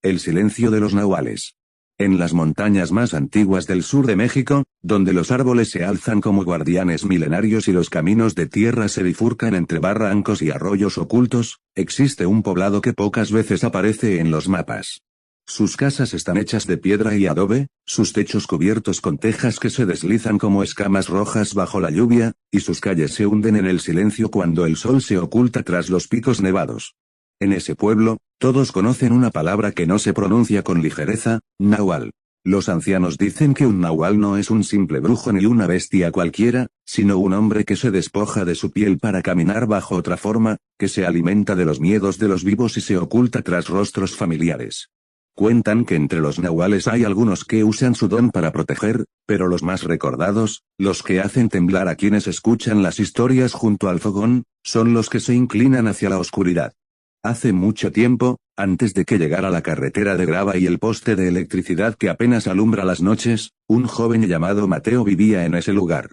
El silencio de los nahuales. En las montañas más antiguas del sur de México, donde los árboles se alzan como guardianes milenarios y los caminos de tierra se bifurcan entre barrancos y arroyos ocultos, existe un poblado que pocas veces aparece en los mapas. Sus casas están hechas de piedra y adobe, sus techos cubiertos con tejas que se deslizan como escamas rojas bajo la lluvia, y sus calles se hunden en el silencio cuando el sol se oculta tras los picos nevados. En ese pueblo, todos conocen una palabra que no se pronuncia con ligereza, nahual. Los ancianos dicen que un nahual no es un simple brujo ni una bestia cualquiera, sino un hombre que se despoja de su piel para caminar bajo otra forma, que se alimenta de los miedos de los vivos y se oculta tras rostros familiares. Cuentan que entre los nahuales hay algunos que usan su don para proteger, pero los más recordados, los que hacen temblar a quienes escuchan las historias junto al fogón, son los que se inclinan hacia la oscuridad. Hace mucho tiempo, antes de que llegara la carretera de grava y el poste de electricidad que apenas alumbra las noches, un joven llamado Mateo vivía en ese lugar.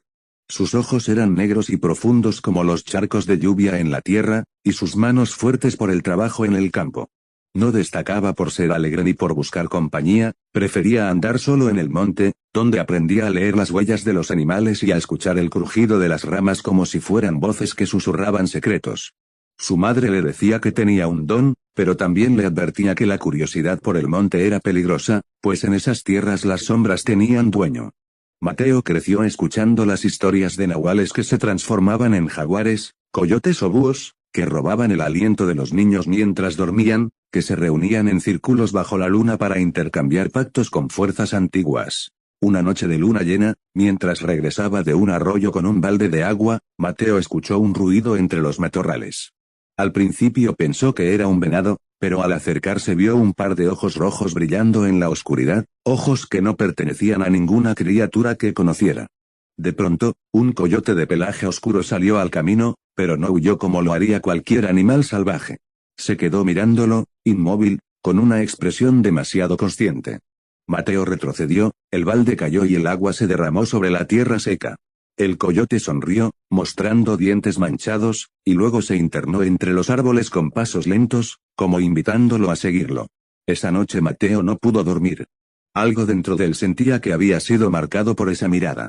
Sus ojos eran negros y profundos como los charcos de lluvia en la tierra, y sus manos fuertes por el trabajo en el campo. No destacaba por ser alegre ni por buscar compañía, prefería andar solo en el monte, donde aprendía a leer las huellas de los animales y a escuchar el crujido de las ramas como si fueran voces que susurraban secretos. Su madre le decía que tenía un don, pero también le advertía que la curiosidad por el monte era peligrosa, pues en esas tierras las sombras tenían dueño. Mateo creció escuchando las historias de nahuales que se transformaban en jaguares, coyotes o búhos, que robaban el aliento de los niños mientras dormían, que se reunían en círculos bajo la luna para intercambiar pactos con fuerzas antiguas. Una noche de luna llena, mientras regresaba de un arroyo con un balde de agua, Mateo escuchó un ruido entre los matorrales. Al principio pensó que era un venado, pero al acercarse vio un par de ojos rojos brillando en la oscuridad, ojos que no pertenecían a ninguna criatura que conociera. De pronto, un coyote de pelaje oscuro salió al camino, pero no huyó como lo haría cualquier animal salvaje. Se quedó mirándolo, inmóvil, con una expresión demasiado consciente. Mateo retrocedió, el balde cayó y el agua se derramó sobre la tierra seca. El coyote sonrió, mostrando dientes manchados, y luego se internó entre los árboles con pasos lentos, como invitándolo a seguirlo. Esa noche Mateo no pudo dormir. Algo dentro de él sentía que había sido marcado por esa mirada.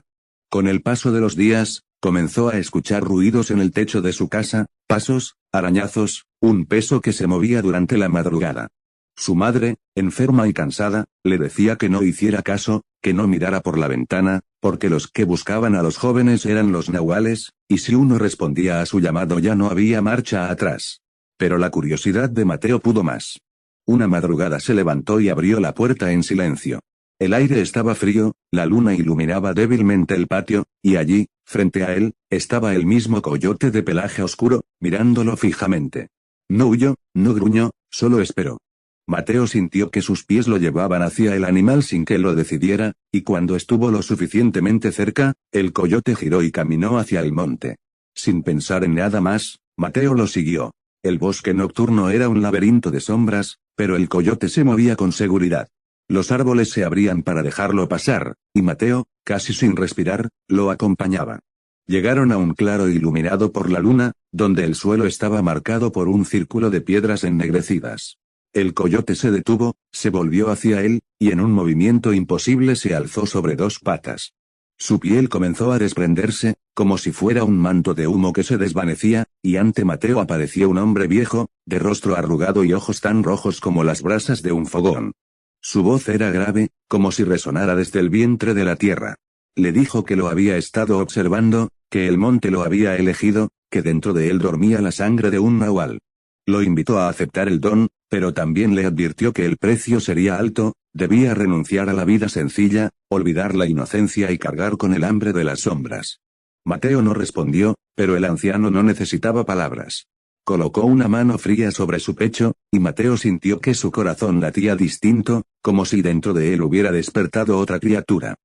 Con el paso de los días, comenzó a escuchar ruidos en el techo de su casa, pasos, arañazos, un peso que se movía durante la madrugada. Su madre, enferma y cansada, le decía que no hiciera caso, que no mirara por la ventana, porque los que buscaban a los jóvenes eran los nahuales, y si uno respondía a su llamado ya no había marcha atrás. Pero la curiosidad de Mateo pudo más. Una madrugada se levantó y abrió la puerta en silencio. El aire estaba frío, la luna iluminaba débilmente el patio, y allí, frente a él, estaba el mismo coyote de pelaje oscuro, mirándolo fijamente. No huyó, no gruñó, solo esperó. Mateo sintió que sus pies lo llevaban hacia el animal sin que lo decidiera, y cuando estuvo lo suficientemente cerca, el coyote giró y caminó hacia el monte. Sin pensar en nada más, Mateo lo siguió. El bosque nocturno era un laberinto de sombras, pero el coyote se movía con seguridad. Los árboles se abrían para dejarlo pasar, y Mateo, casi sin respirar, lo acompañaba. Llegaron a un claro iluminado por la luna, donde el suelo estaba marcado por un círculo de piedras ennegrecidas. El coyote se detuvo, se volvió hacia él, y en un movimiento imposible se alzó sobre dos patas. Su piel comenzó a desprenderse, como si fuera un manto de humo que se desvanecía, y ante Mateo apareció un hombre viejo, de rostro arrugado y ojos tan rojos como las brasas de un fogón. Su voz era grave, como si resonara desde el vientre de la tierra. Le dijo que lo había estado observando, que el monte lo había elegido, que dentro de él dormía la sangre de un nahual. Lo invitó a aceptar el don, pero también le advirtió que el precio sería alto, debía renunciar a la vida sencilla, olvidar la inocencia y cargar con el hambre de las sombras. Mateo no respondió, pero el anciano no necesitaba palabras. Colocó una mano fría sobre su pecho, y Mateo sintió que su corazón latía distinto, como si dentro de él hubiera despertado otra criatura.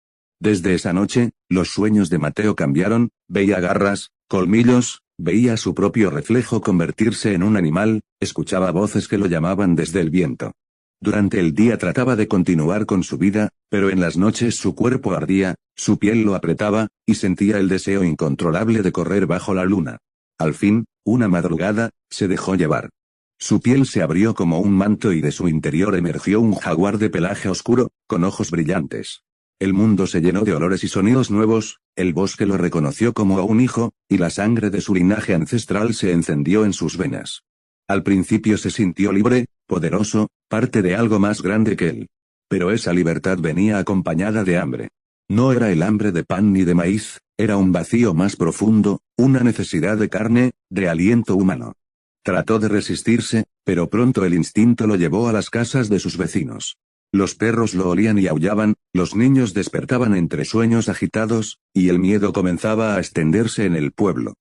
Desde esa noche, los sueños de Mateo cambiaron, veía garras, colmillos, veía su propio reflejo convertirse en un animal, escuchaba voces que lo llamaban desde el viento. Durante el día trataba de continuar con su vida, pero en las noches su cuerpo ardía, su piel lo apretaba, y sentía el deseo incontrolable de correr bajo la luna. Al fin, una madrugada, se dejó llevar. Su piel se abrió como un manto y de su interior emergió un jaguar de pelaje oscuro, con ojos brillantes. El mundo se llenó de olores y sonidos nuevos, el bosque lo reconoció como a un hijo, y la sangre de su linaje ancestral se encendió en sus venas. Al principio se sintió libre, poderoso, parte de algo más grande que él. Pero esa libertad venía acompañada de hambre. No era el hambre de pan ni de maíz, era un vacío más profundo, una necesidad de carne, de aliento humano. Trató de resistirse, pero pronto el instinto lo llevó a las casas de sus vecinos. Los perros lo olían y aullaban, los niños despertaban entre sueños agitados, y el miedo comenzaba a extenderse en el pueblo.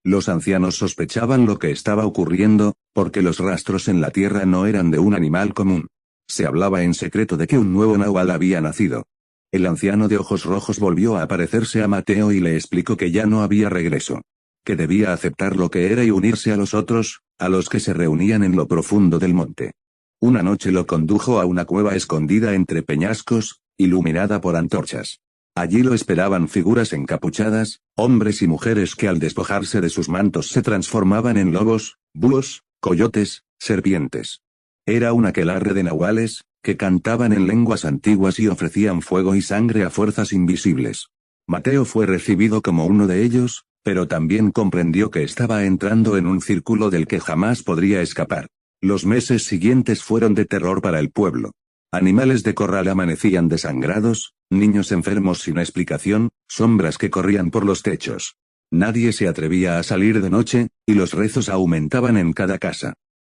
Los ancianos sospechaban lo que estaba ocurriendo, porque los rastros en la tierra no eran de un animal común. Se hablaba en secreto de que un nuevo nahual había nacido. El anciano de ojos rojos volvió a aparecerse a Mateo y le explicó que ya no había regreso. Que debía aceptar lo que era y unirse a los otros, a los que se reunían en lo profundo del monte. Una noche lo condujo a una cueva escondida entre peñascos, iluminada por antorchas. Allí lo esperaban figuras encapuchadas, hombres y mujeres que al despojarse de sus mantos se transformaban en lobos, búhos, coyotes, serpientes. Era un aquelarre de nahuales, que cantaban en lenguas antiguas y ofrecían fuego y sangre a fuerzas invisibles. Mateo fue recibido como uno de ellos, pero también comprendió que estaba entrando en un círculo del que jamás podría escapar. Los meses siguientes fueron de terror para el pueblo. Animales de corral amanecían desangrados, niños enfermos sin explicación, sombras que corrían por los techos. Nadie se atrevía a salir de noche, y los rezos aumentaban en cada casa.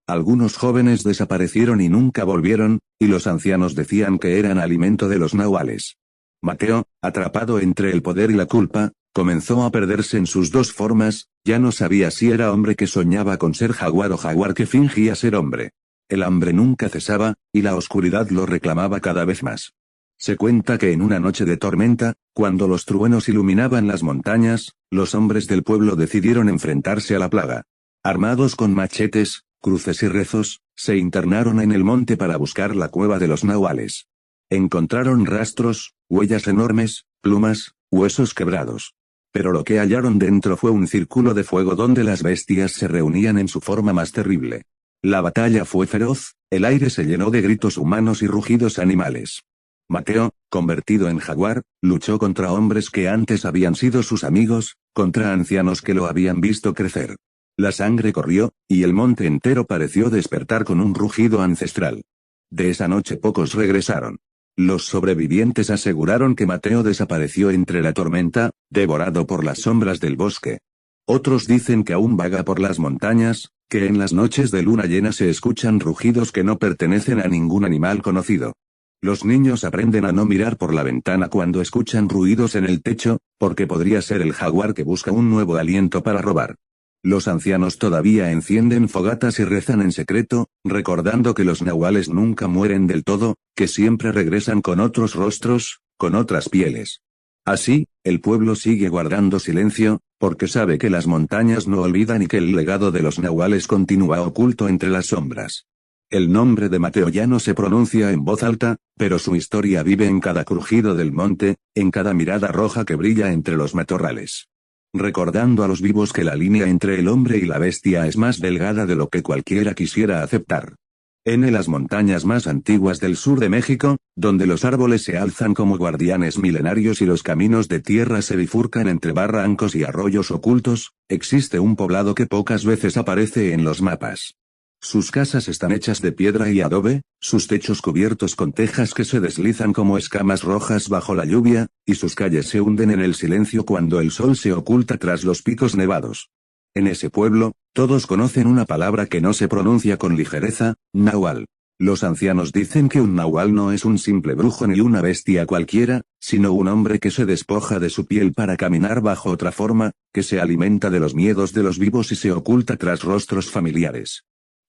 Algunos jóvenes desaparecieron y nunca volvieron, y los ancianos decían que eran alimento de los nahuales. Mateo, atrapado entre el poder y la culpa, comenzó a perderse en sus dos formas, ya no sabía si era hombre que soñaba con ser jaguar o jaguar que fingía ser hombre. El hambre nunca cesaba, y la oscuridad lo reclamaba cada vez más. Se cuenta que en una noche de tormenta, cuando los truenos iluminaban las montañas, los hombres del pueblo decidieron enfrentarse a la plaga. Armados con machetes, cruces y rezos, se internaron en el monte para buscar la cueva de los nahuales. Encontraron rastros, huellas enormes, plumas, huesos quebrados. Pero lo que hallaron dentro fue un círculo de fuego donde las bestias se reunían en su forma más terrible. La batalla fue feroz, el aire se llenó de gritos humanos y rugidos animales. Mateo, convertido en jaguar, luchó contra hombres que antes habían sido sus amigos, contra ancianos que lo habían visto crecer. La sangre corrió, y el monte entero pareció despertar con un rugido ancestral. De esa noche pocos regresaron. Los sobrevivientes aseguraron que Mateo desapareció entre la tormenta, devorado por las sombras del bosque. Otros dicen que aún vaga por las montañas, que en las noches de luna llena se escuchan rugidos que no pertenecen a ningún animal conocido. Los niños aprenden a no mirar por la ventana cuando escuchan ruidos en el techo, porque podría ser el jaguar que busca un nuevo aliento para robar. Los ancianos todavía encienden fogatas y rezan en secreto, recordando que los nahuales nunca mueren del todo, que siempre regresan con otros rostros, con otras pieles. Así, el pueblo sigue guardando silencio, porque sabe que las montañas no olvidan y que el legado de los nahuales continúa oculto entre las sombras. El nombre de Mateo ya no se pronuncia en voz alta, pero su historia vive en cada crujido del monte, en cada mirada roja que brilla entre los matorrales. Recordando a los vivos que la línea entre el hombre y la bestia es más delgada de lo que cualquiera quisiera aceptar. En las montañas más antiguas del sur de México, donde los árboles se alzan como guardianes milenarios y los caminos de tierra se bifurcan entre barrancos y arroyos ocultos, existe un poblado que pocas veces aparece en los mapas. Sus casas están hechas de piedra y adobe, sus techos cubiertos con tejas que se deslizan como escamas rojas bajo la lluvia, y sus calles se hunden en el silencio cuando el sol se oculta tras los picos nevados. En ese pueblo, todos conocen una palabra que no se pronuncia con ligereza, nahual. Los ancianos dicen que un nahual no es un simple brujo ni una bestia cualquiera, sino un hombre que se despoja de su piel para caminar bajo otra forma, que se alimenta de los miedos de los vivos y se oculta tras rostros familiares.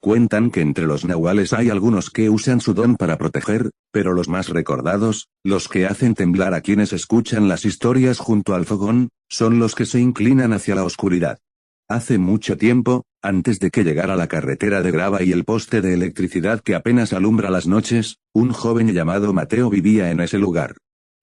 Cuentan que entre los nahuales hay algunos que usan su don para proteger, pero los más recordados, los que hacen temblar a quienes escuchan las historias junto al fogón, son los que se inclinan hacia la oscuridad. Hace mucho tiempo, antes de que llegara la carretera de grava y el poste de electricidad que apenas alumbra las noches, un joven llamado Mateo vivía en ese lugar.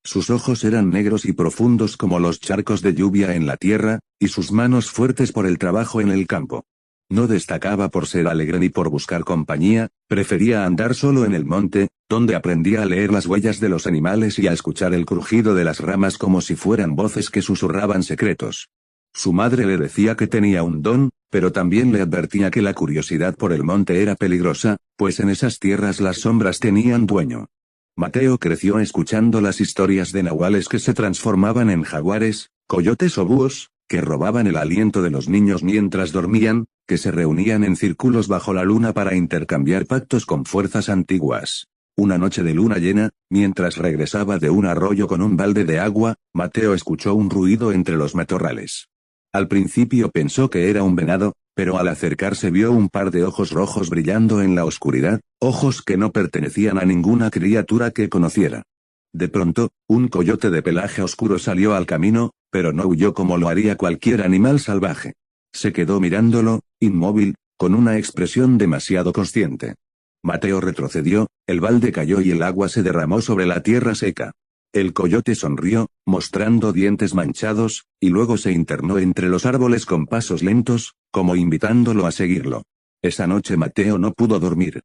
Sus ojos eran negros y profundos como los charcos de lluvia en la tierra, y sus manos fuertes por el trabajo en el campo. No destacaba por ser alegre ni por buscar compañía, prefería andar solo en el monte, donde aprendía a leer las huellas de los animales y a escuchar el crujido de las ramas como si fueran voces que susurraban secretos. Su madre le decía que tenía un don, pero también le advertía que la curiosidad por el monte era peligrosa, pues en esas tierras las sombras tenían dueño. Mateo creció escuchando las historias de nahuales que se transformaban en jaguares, coyotes o búhos, que robaban el aliento de los niños mientras dormían, que se reunían en círculos bajo la luna para intercambiar pactos con fuerzas antiguas. Una noche de luna llena, mientras regresaba de un arroyo con un balde de agua, Mateo escuchó un ruido entre los matorrales. Al principio pensó que era un venado, pero al acercarse vio un par de ojos rojos brillando en la oscuridad, ojos que no pertenecían a ninguna criatura que conociera. De pronto, un coyote de pelaje oscuro salió al camino, pero no huyó como lo haría cualquier animal salvaje. Se quedó mirándolo, inmóvil, con una expresión demasiado consciente. Mateo retrocedió, el balde cayó y el agua se derramó sobre la tierra seca. El coyote sonrió, mostrando dientes manchados, y luego se internó entre los árboles con pasos lentos, como invitándolo a seguirlo. Esa noche Mateo no pudo dormir.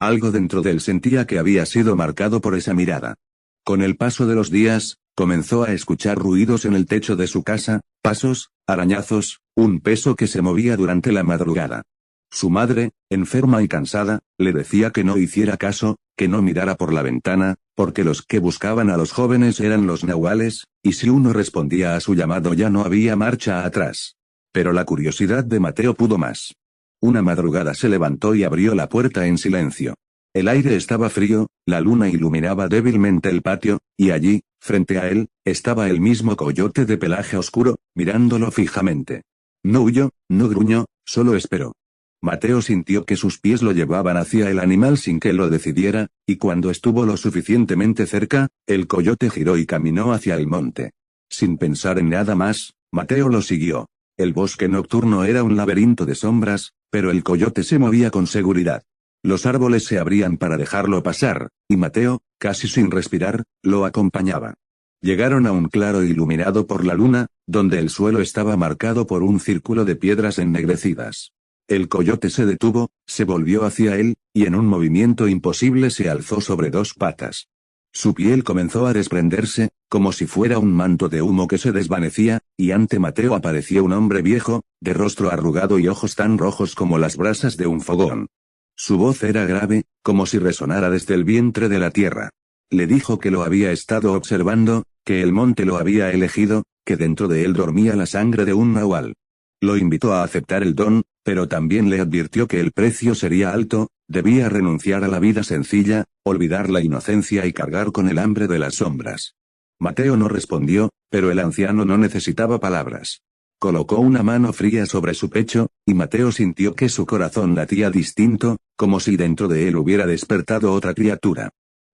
Algo dentro de él sentía que había sido marcado por esa mirada. Con el paso de los días, comenzó a escuchar ruidos en el techo de su casa, pasos, arañazos, un peso que se movía durante la madrugada. Su madre, enferma y cansada, le decía que no hiciera caso, que no mirara por la ventana, porque los que buscaban a los jóvenes eran los nahuales, y si uno respondía a su llamado ya no había marcha atrás. Pero la curiosidad de Mateo pudo más. Una madrugada se levantó y abrió la puerta en silencio. El aire estaba frío, la luna iluminaba débilmente el patio, y allí, frente a él, estaba el mismo coyote de pelaje oscuro, mirándolo fijamente. No huyó, no gruñó, solo esperó. Mateo sintió que sus pies lo llevaban hacia el animal sin que lo decidiera, y cuando estuvo lo suficientemente cerca, el coyote giró y caminó hacia el monte. Sin pensar en nada más, Mateo lo siguió. El bosque nocturno era un laberinto de sombras, pero el coyote se movía con seguridad. Los árboles se abrían para dejarlo pasar, y Mateo, casi sin respirar, lo acompañaba. Llegaron a un claro iluminado por la luna, donde el suelo estaba marcado por un círculo de piedras ennegrecidas. El coyote se detuvo, se volvió hacia él, y en un movimiento imposible se alzó sobre dos patas. Su piel comenzó a desprenderse, como si fuera un manto de humo que se desvanecía, y ante Mateo apareció un hombre viejo, de rostro arrugado y ojos tan rojos como las brasas de un fogón. Su voz era grave, como si resonara desde el vientre de la tierra. Le dijo que lo había estado observando, que el monte lo había elegido, que dentro de él dormía la sangre de un nahual. Lo invitó a aceptar el don, pero también le advirtió que el precio sería alto, debía renunciar a la vida sencilla, olvidar la inocencia y cargar con el hambre de las sombras. Mateo no respondió, pero el anciano no necesitaba palabras. Colocó una mano fría sobre su pecho, y Mateo sintió que su corazón latía distinto, como si dentro de él hubiera despertado otra criatura.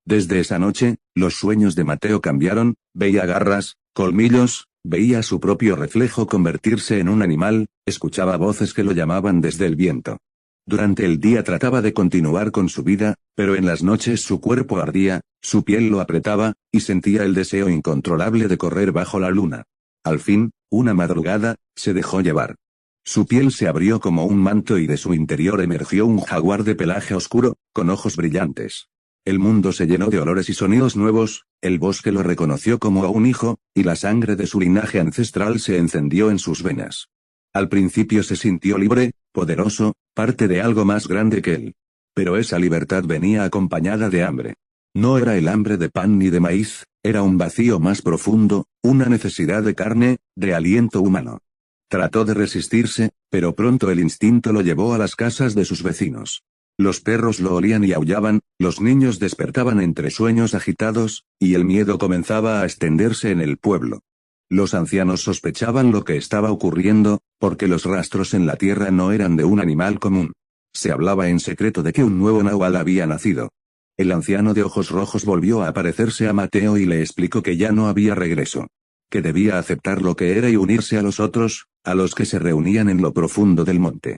Desde esa noche, los sueños de Mateo cambiaron, veía garras, colmillos, veía su propio reflejo convertirse en un animal, escuchaba voces que lo llamaban desde el viento. Durante el día trataba de continuar con su vida, pero en las noches su cuerpo ardía, su piel lo apretaba, y sentía el deseo incontrolable de correr bajo la luna. Al fin, una madrugada, se dejó llevar. Su piel se abrió como un manto y de su interior emergió un jaguar de pelaje oscuro, con ojos brillantes. El mundo se llenó de olores y sonidos nuevos, el bosque lo reconoció como a un hijo, y la sangre de su linaje ancestral se encendió en sus venas. Al principio se sintió libre, poderoso, parte de algo más grande que él. Pero esa libertad venía acompañada de hambre. No era el hambre de pan ni de maíz, era un vacío más profundo, una necesidad de carne, de aliento humano. Trató de resistirse, pero pronto el instinto lo llevó a las casas de sus vecinos. Los perros lo olían y aullaban, los niños despertaban entre sueños agitados, y el miedo comenzaba a extenderse en el pueblo. Los ancianos sospechaban lo que estaba ocurriendo, porque los rastros en la tierra no eran de un animal común. Se hablaba en secreto de que un nuevo nahual había nacido. El anciano de ojos rojos volvió a aparecerse a Mateo y le explicó que ya no había regreso. Que debía aceptar lo que era y unirse a los otros, a los que se reunían en lo profundo del monte.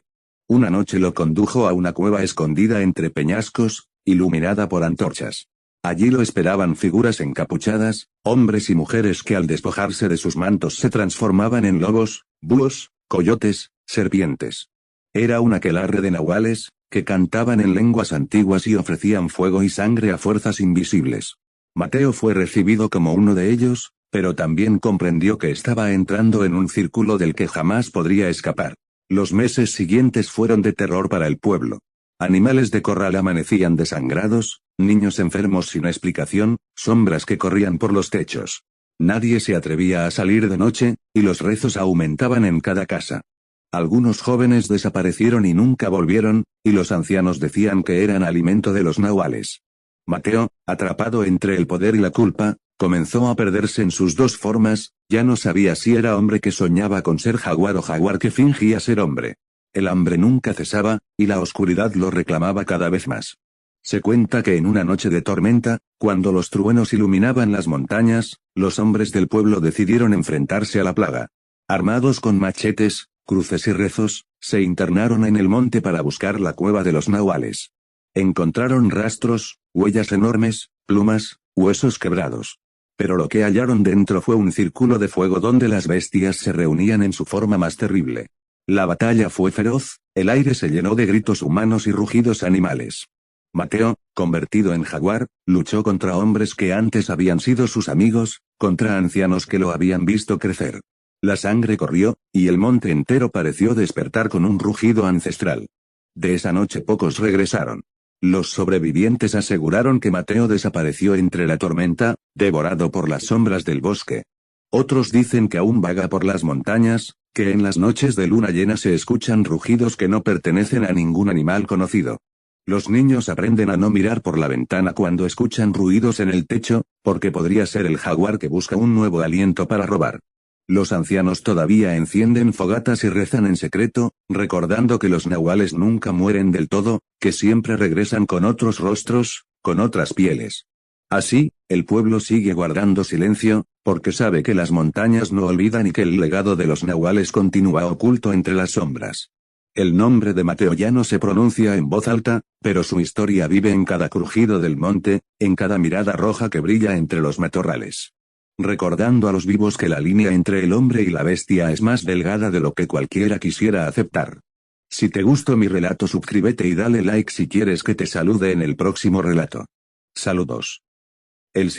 Una noche lo condujo a una cueva escondida entre peñascos, iluminada por antorchas. Allí lo esperaban figuras encapuchadas, hombres y mujeres que al despojarse de sus mantos se transformaban en lobos, búhos, coyotes, serpientes. Era un aquelarre de nahuales, que cantaban en lenguas antiguas y ofrecían fuego y sangre a fuerzas invisibles. Mateo fue recibido como uno de ellos, pero también comprendió que estaba entrando en un círculo del que jamás podría escapar. Los meses siguientes fueron de terror para el pueblo. Animales de corral amanecían desangrados, niños enfermos sin explicación, sombras que corrían por los techos. Nadie se atrevía a salir de noche, y los rezos aumentaban en cada casa. Algunos jóvenes desaparecieron y nunca volvieron, y los ancianos decían que eran alimento de los nahuales. Mateo, atrapado entre el poder y la culpa, comenzó a perderse en sus dos formas, ya no sabía si era hombre que soñaba con ser jaguar o jaguar que fingía ser hombre. El hambre nunca cesaba, y la oscuridad lo reclamaba cada vez más. Se cuenta que en una noche de tormenta, cuando los truenos iluminaban las montañas, los hombres del pueblo decidieron enfrentarse a la plaga. Armados con machetes, cruces y rezos, se internaron en el monte para buscar la cueva de los nahuales. Encontraron rastros, huellas enormes, plumas, huesos quebrados. Pero lo que hallaron dentro fue un círculo de fuego donde las bestias se reunían en su forma más terrible. La batalla fue feroz, el aire se llenó de gritos humanos y rugidos animales. Mateo, convertido en jaguar, luchó contra hombres que antes habían sido sus amigos, contra ancianos que lo habían visto crecer. La sangre corrió, y el monte entero pareció despertar con un rugido ancestral. De esa noche pocos regresaron. Los sobrevivientes aseguraron que Mateo desapareció entre la tormenta, devorado por las sombras del bosque. Otros dicen que aún vaga por las montañas, que en las noches de luna llena se escuchan rugidos que no pertenecen a ningún animal conocido. Los niños aprenden a no mirar por la ventana cuando escuchan ruidos en el techo, porque podría ser el jaguar que busca un nuevo aliento para robar. Los ancianos todavía encienden fogatas y rezan en secreto, recordando que los nahuales nunca mueren del todo, que siempre regresan con otros rostros, con otras pieles. Así, el pueblo sigue guardando silencio, porque sabe que las montañas no olvidan y que el legado de los nahuales continúa oculto entre las sombras. El nombre de Mateo ya no se pronuncia en voz alta, pero su historia vive en cada crujido del monte, en cada mirada roja que brilla entre los matorrales. Recordando a los vivos que la línea entre el hombre y la bestia es más delgada de lo que cualquiera quisiera aceptar. Si te gustó mi relato, suscríbete y dale like si quieres que te salude en el próximo relato. Saludos. El